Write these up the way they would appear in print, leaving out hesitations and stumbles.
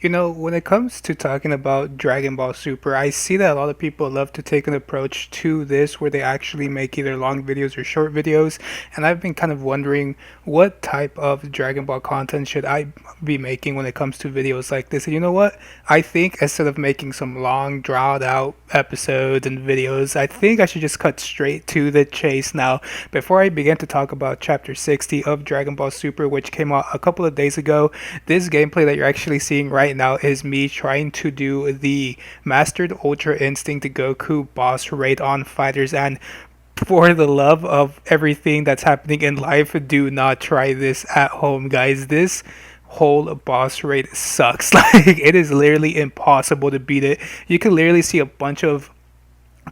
When it comes to talking about Dragon Ball Super, I see that a lot of people love to take an approach to this where they actually make either long videos or short videos. And I've been kind of wondering what type of Dragon Ball content should I be making when it comes to videos like this. And you know what? I think instead of making some long, drawn out episodes and videos, I think I should just cut straight to the chase now. Before I begin to talk about Chapter 60 of Dragon Ball Super, which came out a couple of days ago, this gameplay that you're actually seeing right now is me trying to do the Mastered Ultra Instinct Goku boss raid on fighters, and for the love of everything that's happening in life, do not try this at home, guys. This whole boss raid sucks. Like, it is literally impossible to beat it. You can literally see a bunch of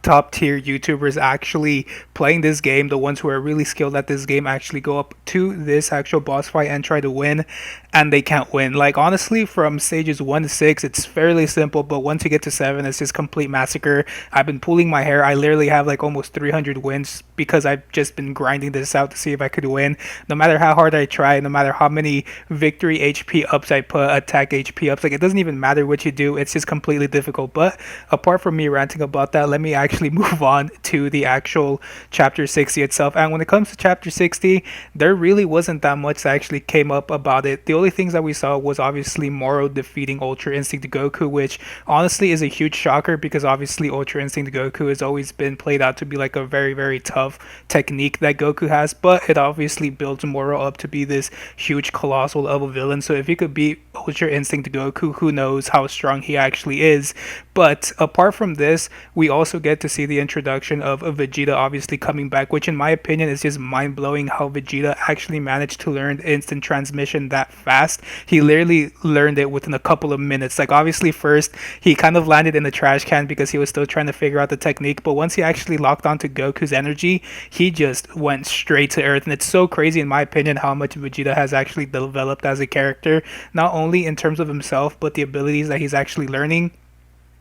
top tier YouTubers actually playing this game, the ones who are really skilled at this game, actually go up to this actual boss fight and try to win, and they can't win. Like, honestly, from stages 1 to 6, it's fairly simple, but once you get to 7, it's just complete massacre. I've been pulling my hair. I literally have like almost 300 wins because I've just been grinding this out to see if I could win. No matter how hard I try, no matter how many victory HP ups I put, attack HP ups, like, it doesn't even matter what you do, it's just completely difficult. But apart from me ranting about that, let me actually move on to the actual chapter 60 itself. And when it comes to chapter 60, there really wasn't that much that actually came up about it. The only things that we saw was obviously Moro defeating Ultra Instinct Goku, which honestly is a huge shocker because obviously Ultra Instinct Goku has always been played out to be like a very, very tough technique that Goku has, but it obviously builds Moro up to be this huge colossal level villain. So if he could beat Ultra Instinct Goku, who knows how strong he actually is. But apart from this, we also get to see the introduction of Vegeta obviously coming back, which in my opinion is just mind-blowing how Vegeta actually managed to learn instant transmission that fast. He literally learned it within a couple of minutes. Like, obviously first he kind of landed in the trash can because he was still trying to figure out the technique, but once he actually locked onto Goku's energy, he just went straight to earth. And it's so crazy in my opinion how much Vegeta has actually developed as a character, not only in terms of himself but the abilities that he's actually learning.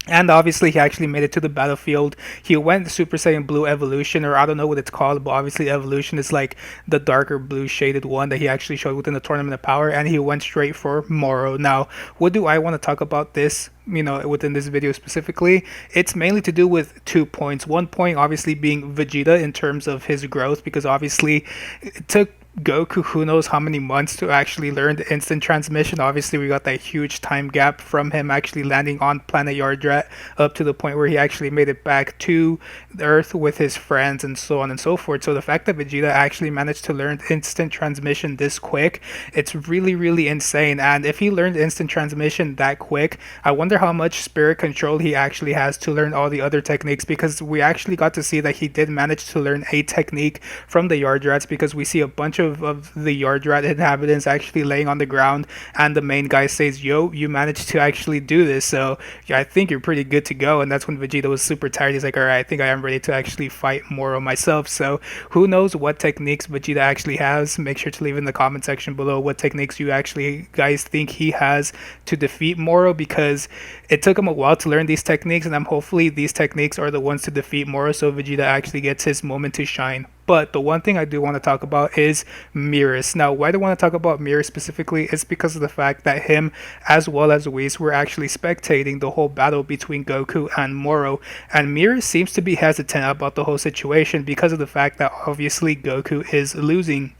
And obviously, he actually made it to the battlefield. He went Super Saiyan Blue Evolution, or I don't know what it's called, but obviously Evolution is like the darker blue shaded one that he actually showed within the Tournament of Power, and he went straight for Moro. Now, what do I want to talk about this, within this video specifically? It's mainly to do with 2 points. One point obviously being Vegeta in terms of his growth, because obviously it took Goku who knows how many months to actually learn the instant transmission. Obviously, we got that huge time gap from him actually landing on planet Yardrat up to the point where he actually made it back to the Earth with his friends and so on and so forth. So the fact that Vegeta actually managed to learn instant transmission this quick, it's really, really insane. And if he learned instant transmission that quick, I wonder how much spirit control he actually has to learn all the other techniques, because we actually got to see that he did manage to learn a technique from the Yardrats, because we see a bunch of the Yardrat inhabitants actually laying on the ground, and the main guy says, yo, you managed to actually do this, so yeah, I think you're pretty good to go. And that's when Vegeta was super tired. He's like, alright, I think I am ready to actually fight Moro myself. So who knows what techniques Vegeta actually has. Make sure to leave in the comment section below what techniques you actually guys think he has to defeat Moro, because it took him a while to learn these techniques, and I'm hopefully these techniques are the ones to defeat Moro so Vegeta actually gets his moment to shine. But the one thing I do want to talk about is Meerus. Now, why do I want to talk about Meerus specifically is because of the fact that him, as well as Whis, were actually spectating the whole battle between Goku and Moro. And Meerus seems to be hesitant about the whole situation because of the fact that obviously Goku is losing.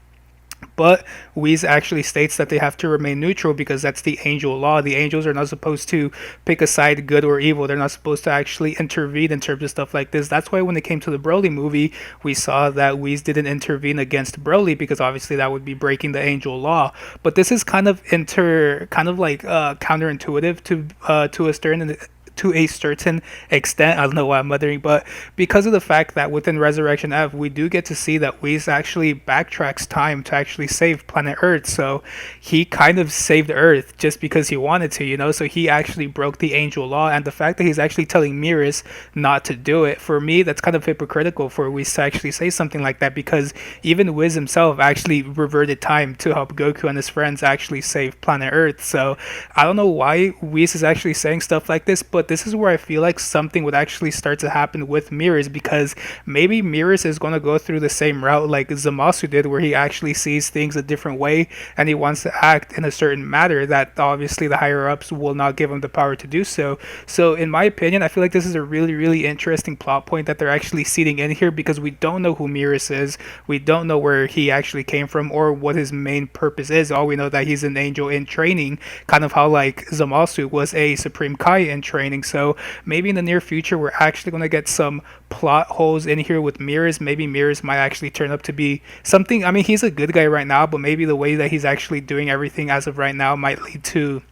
But Whis actually states that they have to remain neutral because that's the angel law. The angels are not supposed to pick a side, good or evil. They're not supposed to actually intervene in terms of stuff like this. That's why when it came to the Broly movie, we saw that Whis didn't intervene against Broly, because obviously that would be breaking the angel law. But this is kind of counterintuitive to a certain extent. I don't know why I'm muttering, but because of the fact that within Resurrection F, we do get to see that Whis actually backtracks time to actually save planet Earth. So he kind of saved Earth just because he wanted to, so he actually broke the angel law. And the fact that he's actually telling Meerus not to do it, for me, that's kind of hypocritical for Whis to actually say something like that, because even Whis himself actually reverted time to help Goku and his friends actually save planet Earth. So I don't know why Whis is actually saying stuff like this, but this is where I feel like something would actually start to happen with Meerus, because maybe Meerus is going to go through the same route like Zamasu did, where he actually sees things a different way and he wants to act in a certain manner that obviously the higher ups will not give him the power to do so. So in my opinion, I feel like this is a really, really interesting plot point that they're actually seeding in here, because we don't know who Meerus is. We don't know where he actually came from or what his main purpose is. All we know that he's an angel in training, kind of how like Zamasu was a Supreme Kai in training. So maybe in the near future we're actually going to get some plot holes in here with Meerus. Maybe Meerus might actually turn up to be something. I mean, he's a good guy right now, but maybe the way that he's actually doing everything as of right now might lead to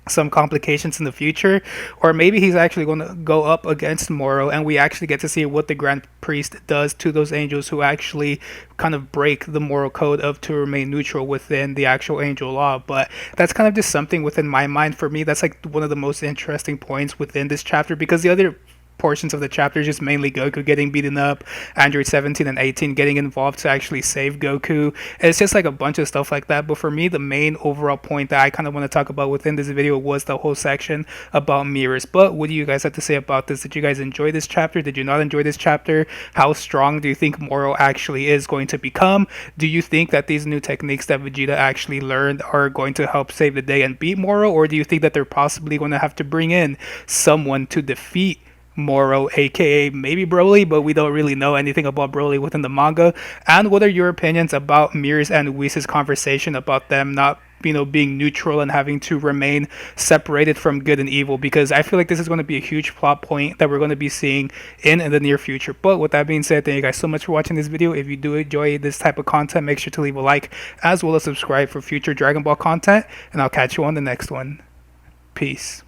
some complications in the future. Or maybe he's actually going to go up against Moro and we actually get to see what the Grand Priest does to those angels who actually kind of break the moral code of to remain neutral within the actual angel law. But that's kind of just something within my mind. For me, that's like one of the most interesting points within this chapter, because the other portions of the chapter just mainly Goku getting beaten up, Android 17 and 18 getting involved to actually save Goku. It's just like a bunch of stuff like that. But for me, the main overall point that I kind of want to talk about within this video was the whole section about Meerus. But what do you guys have to say about this? Did you guys enjoy this chapter? Did you not enjoy this chapter? How strong do you think Moro actually is going to become? Do you think that these new techniques that Vegeta actually learned are going to help save the day and beat Moro? Or do you think that they're possibly going to have to bring in someone to defeat Moro, aka maybe Broly, but we don't really know anything about Broly within the manga? And what are your opinions about Meerus and Whis' conversation about them not, being neutral and having to remain separated from good and evil? Because I feel like this is going to be a huge plot point that we're going to be seeing in the near future. But with that being said, thank you guys so much for watching this video. If you do enjoy this type of content, make sure to leave a like as well as subscribe for future Dragon Ball content, and I'll catch you on the next one. Peace.